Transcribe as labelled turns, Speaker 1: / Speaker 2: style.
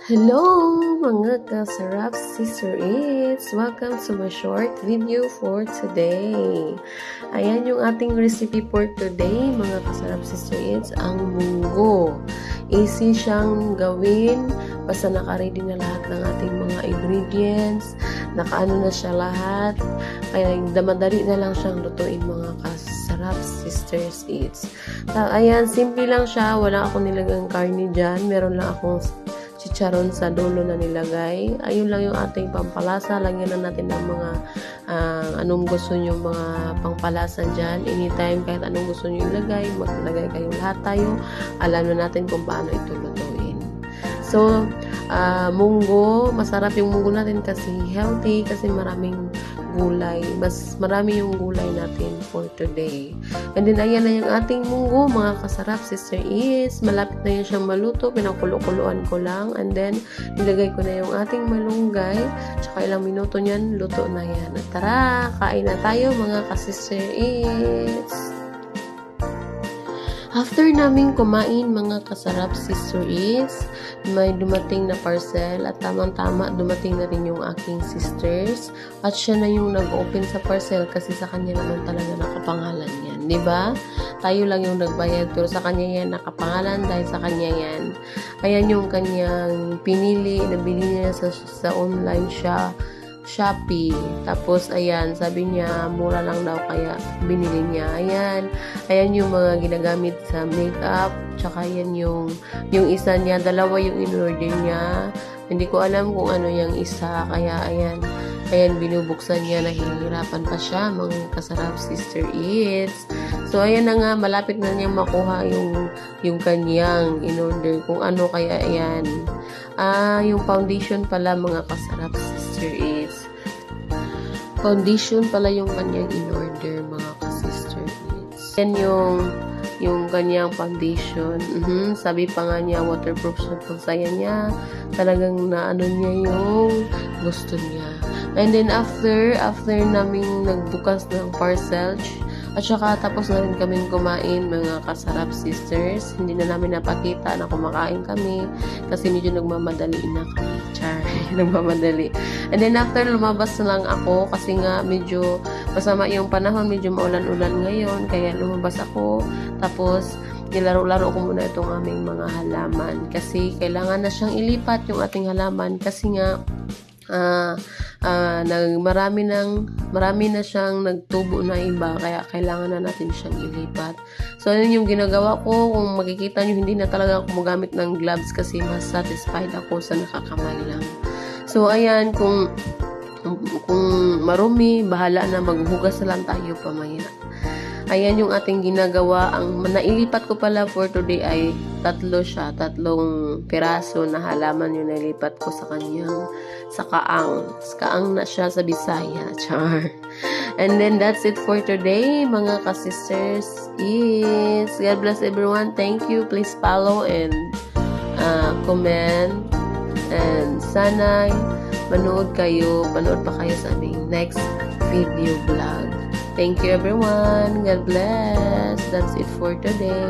Speaker 1: Hello mga kasarap Sister Eats! Welcome to my short video for today. Ayan yung ating recipe for today mga kasarap Sister Eats, ang munggo. Easy siyang gawin, basta naka-ready na lahat ng ating mga ingredients, nakaano na siya lahat, kaya madali na lang siyang lutuin mga kasarap Sisters Eats. Ayan, simple lang siya, wala akong nilagang karne dyan, meron lang akong chicharon sa dulo na nilagay. Ayun lang yung ating pampalasa. Lagyan na natin ng mga anong gusto nyo mga pampalasa dyan. Anytime, kahit anong gusto nyo ilagay, maglagay kayo lahat tayo. Alam na natin kung paano ito lutuin. So, munggo, masarap yung munggo natin kasi healthy, kasi maraming gulay. Mas marami yung gulay natin for today. And then, ayan na yung ating munggo, mga kasarap Sister Is. Malapit na yun siyang maluto. Pinakulo-kuluan ko lang. And then, nilagay ko na yung ating malunggay. Tsaka ilang minuto niyan, luto na yan. At tara, kain na tayo mga ka-Sister Is. After naming kumain mga kasarap Sister Is, may dumating na parcel at tamang-tama dumating na rin yung aking sisters at siya na yung nag-open sa parcel kasi sa kanya naman talaga nakapangalan yan, di ba? Tayo lang yung nagbayad pero sa kanya yan nakapangalan dahil sa kanya yan. Ayan yung kanyang pinili, nabili niya sa online siya. Shopee. Tapos, ayan, sabi niya, mura lang daw kaya binili niya. Ayan. Ayan yung mga ginagamit sa makeup. Tsaka, ayan yung isa niya. Dalawa yung in-order niya. Hindi ko alam kung ano yung isa. Kaya, ayan. Ayan, binubuksan niya. Nahihirapan pa siya. Mga kasarap Sister Eats. So, ayan na nga. Malapit na niyang makuha yung kanyang in-order. Kung ano kaya, ayan. Yung foundation pala, mga kasarap Sister Eats. Foundation pala yung kanyang in-order, mga ka-Sister Eats. Yan yung kanyang foundation. Sabi pa nga niya, waterproof siya. Pagsaya niya, talagang naano niya yung gusto niya. And then after naming nagbukas ng parcel, at saka tapos na rin kaming kumain mga kasarap sisters. Hindi na namin napakita na kumakain kami kasi medyo nagmamadali na kami. Char, nagmamadali. And then after lumabas na lang ako kasi nga medyo masama yung panahon, medyo maulan-ulan ngayon. Kaya lumabas ako. Tapos nilaro-laro ko muna itong aming mga halaman kasi kailangan na siyang ilipat yung ating halaman kasi nga marami na siyang nagtubo na iba kaya kailangan na natin siyang ilipat. So yun yung ginagawa ko. Kung makikita nyo, hindi na talaga ako magamit ng gloves kasi mas satisfied ako sa nakakamay lang. So ayan, kung marumi, bahala na, maghugas na lang tayo pamaya. Ayan yung ating ginagawa. Ang nailipat ko pala for today ay tatlong piraso na halaman yung nailipat ko sa kanyang sa kaang. Kaang na siya sa Bisaya. Char. And then that's it for today, mga ka-sisters. Yes. God bless everyone. Thank you. Please follow and comment. And sana manood pa kayo sa aming next video vlog. Thank you everyone. God bless. That's it for today.